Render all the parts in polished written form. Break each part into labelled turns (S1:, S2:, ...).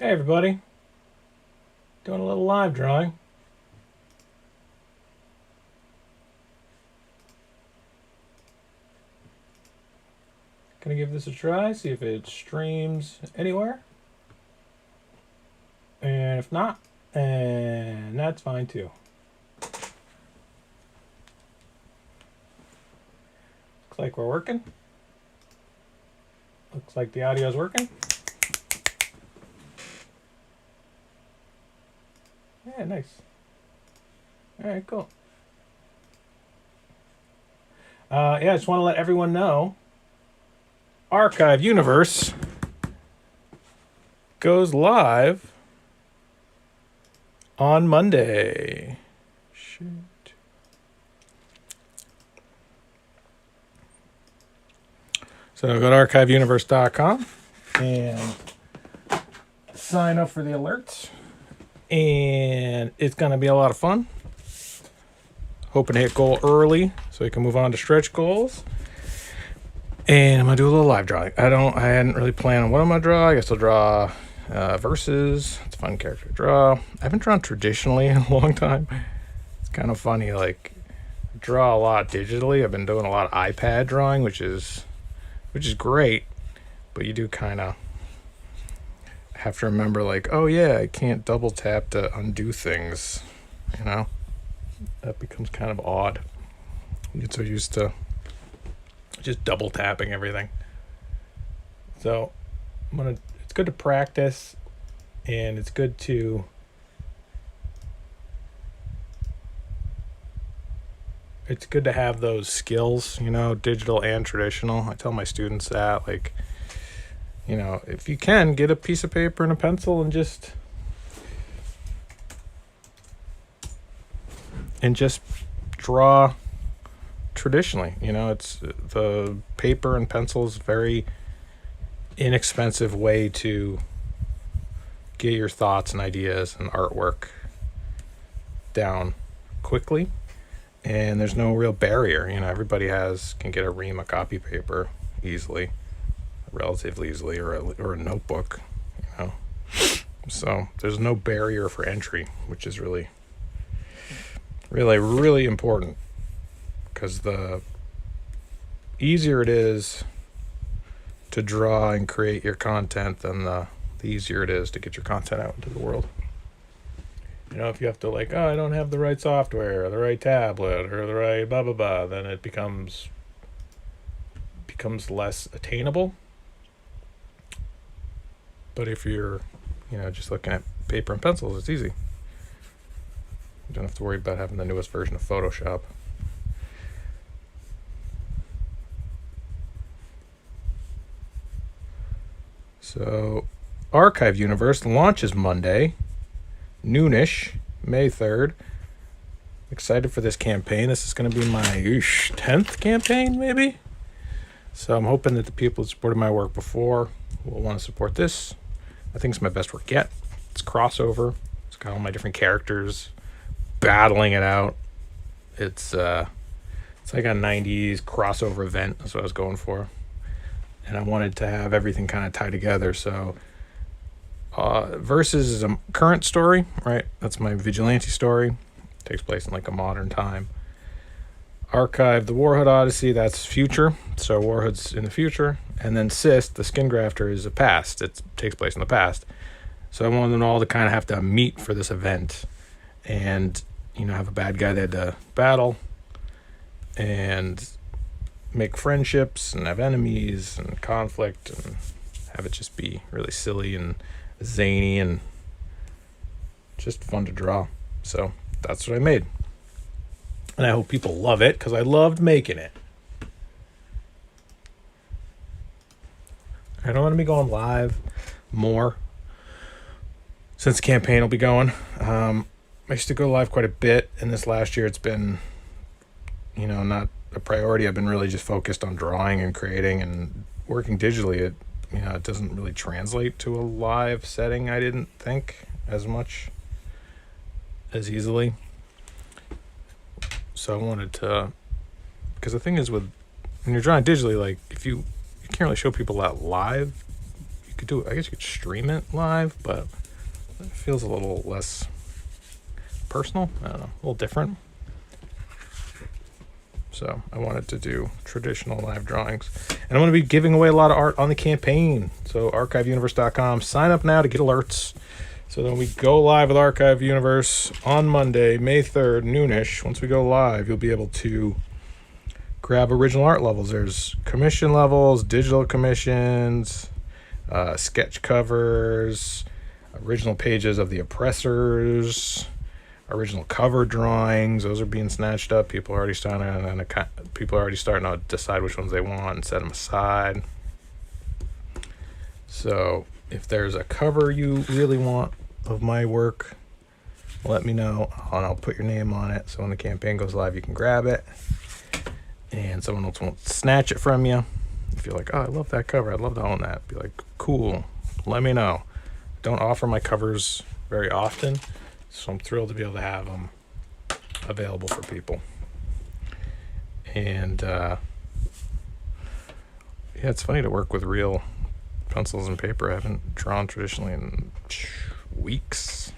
S1: Hey everybody, doing a little live drawing. Gonna give this a try, see if it streams anywhere. And if not, and that's fine too. Looks like we're working. Looks like the audio's working. Yeah, nice. Alright, cool. I just want to let everyone know Archive Universe goes live on Monday. Shoot. So go to archiveuniverse.com and sign up for the alerts. And it's going to be a lot of fun. Hoping to hit goal early so we can move on to stretch goals. And I'm going to do a little live drawing. I hadn't really planned on what I'm going to draw. I guess I'll draw verses. It's a fun character to draw. I haven't drawn traditionally in a long time. It's kind of funny. Like, I draw a lot digitally. I've been doing a lot of iPad drawing, which is great. But you do kind of have to remember, like, oh yeah, I can't double tap to undo things. You know, that becomes kind of odd. You get so used to just double tapping everything. So it's good to practice, and it's good to have those skills, you know, digital and traditional. I tell my students that, like, you know, if you can, get a piece of paper and a pencil and just draw traditionally. You know, it's the paper and pencil is very inexpensive way to get your thoughts and ideas and artwork down quickly, and there's no real barrier. You know, everybody can get a ream of copy paper easily, relatively easily, or a notebook, you know. So there's no barrier for entry, which is really, really, really important, because the easier it is to draw and create your content, then the easier it is to get your content out into the world. You know, if you have to, like, oh, I don't have the right software or the right tablet or the right blah blah blah, then it becomes less attainable. But if you're, you know, just looking at paper and pencils, it's easy. You don't have to worry about having the newest version of Photoshop. So, Archive Universe launches Monday, noonish, May 3rd. Excited for this campaign. This is going to be my 10th campaign, maybe? So I'm hoping that the people that supported my work before will want to support this. I think it's my best work yet. It's crossover. It's got all my different characters battling it out. It's like a 90s crossover event. That's what I was going for. And I wanted to have everything kind of tied together. So Versus is a current story, right? That's my vigilante story. It takes place in like a modern time. Archive, the Warhood Odyssey, that's future. So Warhood's in the future. And then Sist, the Skin Grafter, is the past. It takes place in the past. So I wanted them all to kind of have to meet for this event. And, you know, have a bad guy they had to battle. And make friendships and have enemies and conflict and have it just be really silly and zany and just fun to draw. So that's what I made. And I hope people love it, because I loved making it. I don't want to be going live more since the campaign will be going. I used to go live quite a bit, and this last year it's been, you know, not a priority. I've been really just focused on drawing and creating and working digitally. It doesn't really translate to a live setting, I didn't think, as much as easily. So I wanted to, because the thing is, with when you're drawing digitally, like, if you can't really show people that live, could do it. I guess you could stream it live, but it feels a little less personal. I don't know, a little different. So I wanted to do traditional live drawings. And I'm going to be giving away a lot of art on the campaign. So archiveuniverse.com. Sign up now to get alerts. So then we go live with Archive Universe on Monday, May 3rd, noonish. Once we go live, you'll be able to grab original art levels. There's commission levels, digital commissions, sketch covers, original pages of the Oppressors, original cover drawings. Those are being snatched up. People are already starting to decide which ones they want and set them aside. So if there's a cover you really want of my work, let me know and I'll put your name on it. So when the campaign goes live, you can grab it and someone else won't snatch it from you. If you're like, oh, I love that cover, I'd love to own that, be like, cool, let me know. Don't offer my covers very often, so I'm thrilled to be able to have them available for people. And yeah, it's funny to work with real pencils and paper. I haven't drawn traditionally in weeks.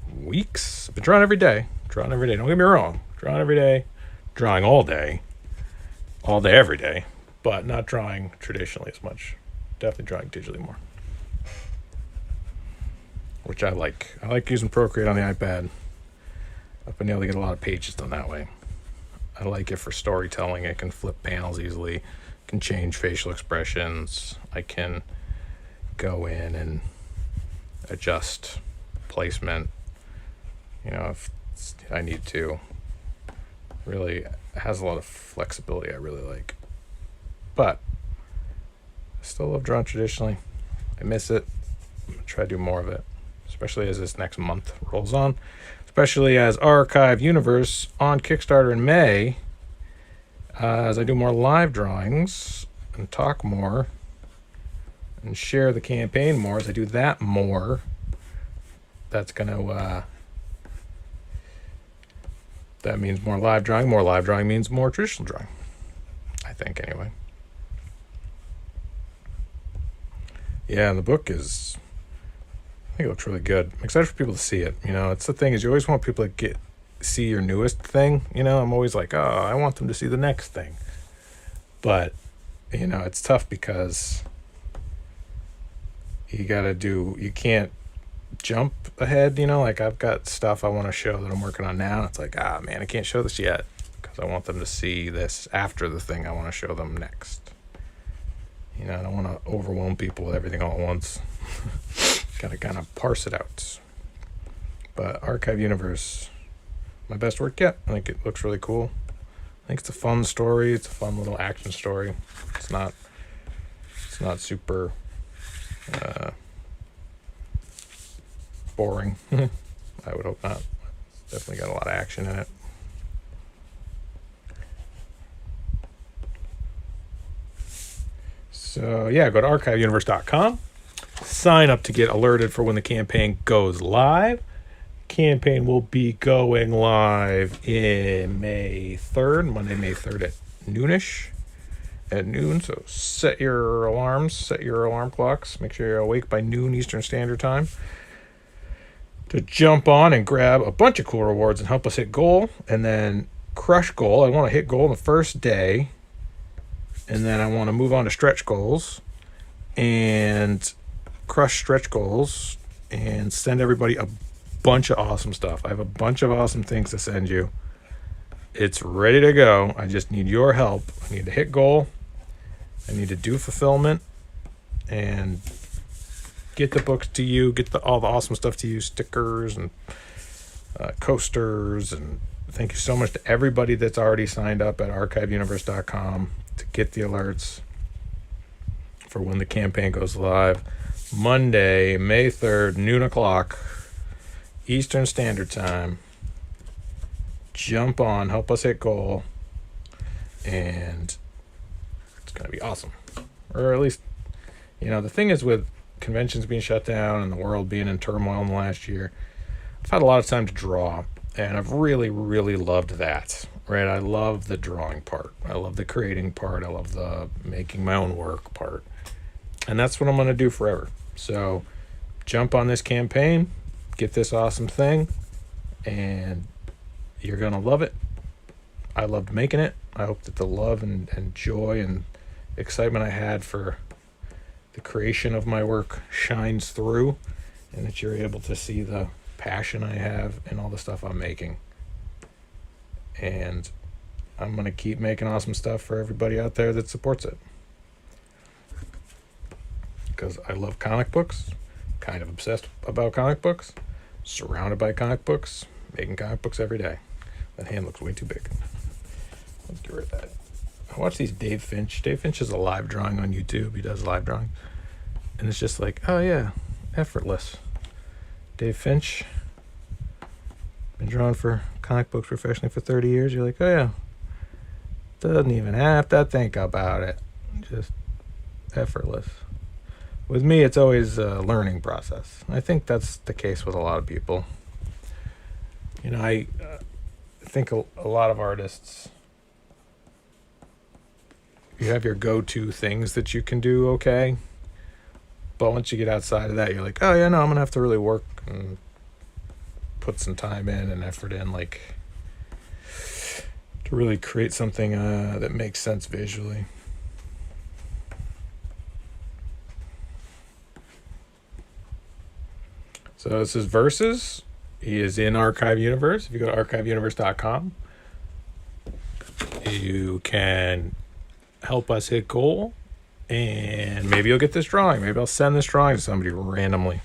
S1: I've been drawing every day. Don't get me wrong. Drawing every day. Drawing all day, every day. But not drawing traditionally as much. Definitely drawing digitally more. Which I like. I like using Procreate on the iPad. I've been able to get a lot of pages done that way. I like it for storytelling. It can flip panels easily. Can change facial expressions. I can go in and adjust placement, if I need to. Really has a lot of flexibility I really like. But I still love drawing traditionally. I miss it. I'm gonna try to do more of it, especially as this next month rolls on, especially as Archive Universe on Kickstarter in May. As I do more live drawings and talk more and share the campaign more, as I do that more, that's going to, that means more live drawing. More live drawing means more traditional drawing, I think, anyway. Yeah, and the book is, I think it looks really good. I'm excited for people to see it. It's the thing is you always want people to see your newest thing. I'm always like, oh, I want them to see the next thing. But, it's tough because you can't jump ahead, like I've got stuff I want to show that I'm working on now. It's like, man, I can't show this yet because I want them to see this after the thing I want to show them next. I don't want to overwhelm people with everything all at once. Gotta kind of parse it out. But Archive Universe, my best work yet. I think it looks really cool. I think it's a fun story. It's a fun little action story. It's not super boring. I would hope not. It's definitely got a lot of action in it. So yeah, go to archiveuniverse.com. Sign up to get alerted for when the campaign goes live. Campaign will be going live in May 3rd, Monday, May 3rd at noonish. At noon, so set your alarms, set your alarm clocks. Make sure you're awake by noon Eastern Standard Time to jump on and grab a bunch of cool rewards and help us hit goal. And then crush goal. I want to hit goal on the first day. And then I want to move on to stretch goals and crush stretch goals and send everybody a bunch of awesome stuff. I have a bunch of awesome things to send you. It's ready to go. I just need your help. I need to hit goal. I need to do fulfillment and get the books to you, get all the awesome stuff to you, stickers and coasters. And thank you so much to everybody that's already signed up at archiveuniverse.com to get the alerts for when the campaign goes live. Monday, May 3rd, noon o'clock, Eastern Standard Time. Jump on, help us hit goal, and it's going to be awesome. Or at least, the thing is with conventions being shut down and the world being in turmoil in the last year, I've had a lot of time to draw, and I've really, really loved that. Right? I love the drawing part. I love the creating part. I love the making my own work part. And that's what I'm going to do forever. So jump on this campaign, get this awesome thing, and you're going to love it. I loved making it. I hope that the love and joy and excitement I had for the creation of my work shines through, and that you're able to see the passion I have in all the stuff I'm making. And I'm going to keep making awesome stuff for everybody out there that supports it. Because I love comic books, kind of obsessed about comic books, surrounded by comic books, making comic books every day. That hand looks way too big. Let's get rid of that. I watch these Dave Finch. Dave Finch is a live drawing on YouTube. He does live drawing. And it's just like, oh yeah, effortless. Dave Finch. Been drawing for comic books professionally for 30 years. You're like, oh yeah. Doesn't even have to think about it. Just effortless. With me, it's always a learning process. I think that's the case with a lot of people. You know, I think a lot of artists, you have your go-to things that you can do okay. But once you get outside of that, you're like, oh yeah, no, I'm going to have to really work and put some time in and effort in, like, to really create something that makes sense visually. So this is Versus. He is in Archive Universe. If you go to archiveuniverse.com, you can help us hit goal, and maybe you'll get this drawing. Maybe I'll send this drawing to somebody randomly.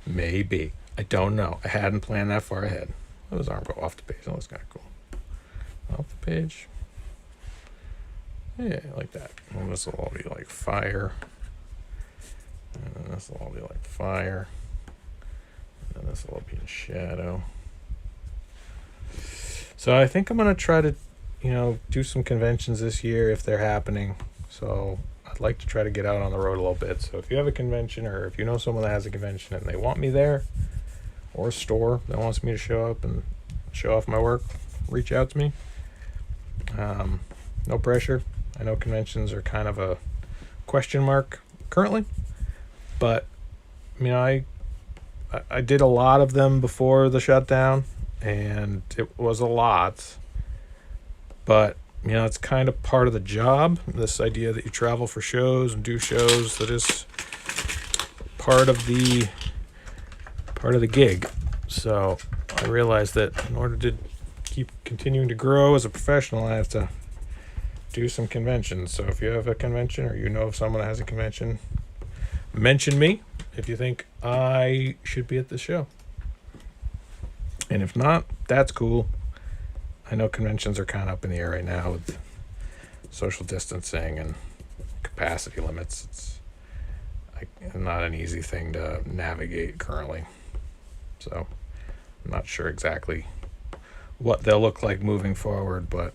S1: Maybe. I don't know. I hadn't planned that far ahead. Let his arm go off the page. That looks kind of cool. Off the page. Yeah, like that. And this will all be like fire. And this will all be like fire. And this will all be in shadow. So I think I'm going to try to, do some conventions this year if they're happening. So I'd like to try to get out on the road a little bit. So if you have a convention, or if you know someone that has a convention and they want me there, or a store that wants me to show up and show off my work, reach out to me. No pressure. I know conventions are kind of a question mark currently, but I did a lot of them before the shutdown, and it was a lot, but it's kind of part of the job, this idea that you travel for shows and do shows. That is part of the gig. So I realized that in order to keep continuing to grow as a professional, I have to do some conventions. So if you have a convention, or you know of someone that has a convention, mention me if you think I should be at the show. And if not, that's cool. I know conventions are kind of up in the air right now with social distancing and capacity limits. It's not an easy thing to navigate currently. So I'm not sure exactly what they'll look like moving forward, but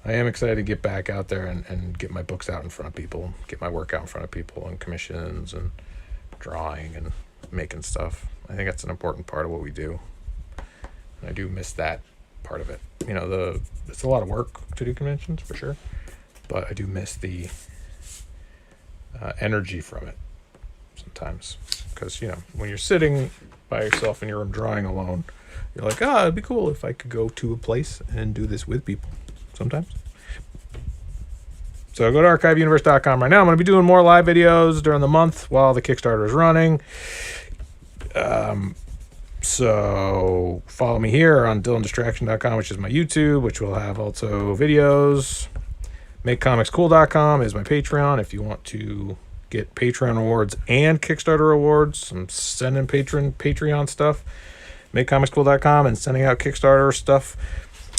S1: I am excited to get back out there and get my books out in front of people, get my work out in front of people, and commissions and drawing and making stuff. I think that's an important part of what we do. And I do miss that part of it. It's a lot of work to do conventions, for sure, but I do miss the energy from it sometimes. Because, when you're sitting by yourself in your room drawing alone, you're like, it'd be cool if I could go to a place and do this with people sometimes. So go to archiveuniverse.com right now. I'm going to be doing more live videos during the month while the Kickstarter is running. So follow me here on DylanDistraction.com, which is my YouTube, which will have also videos. MakeComicsCool.com is my Patreon. If you want to get Patreon awards and Kickstarter awards, I'm sending Patreon stuff. MakeComicsCool.com, and sending out Kickstarter stuff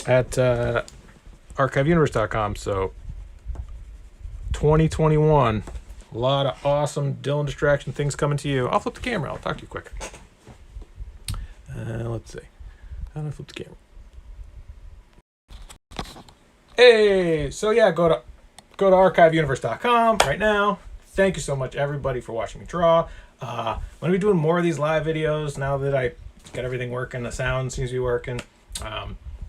S1: at ArchiveUniverse.com. So 2021, a lot of awesome Dylan Distraction things coming to you. I'll flip the camera. I'll talk to you quicker. Let's see. How do I flip the camera? Hey, so yeah, go to archiveuniverse.com right now. Thank you so much, everybody, for watching me draw. I'm going to be doing more of these live videos now that I got everything working. The sound seems to be working.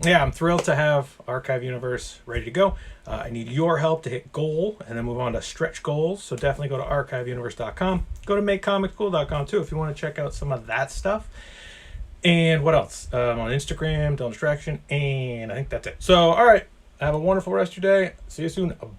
S1: yeah, I'm thrilled to have Archive Universe ready to go. I need your help to hit goal and then move on to stretch goals. So definitely go to archiveuniverse.com. Go to makecomicscool.com too if you want to check out some of that stuff. And what else? On Instagram, Don't Distraction, and I think that's it. So, all right. Have a wonderful rest of your day. See you soon. Bye.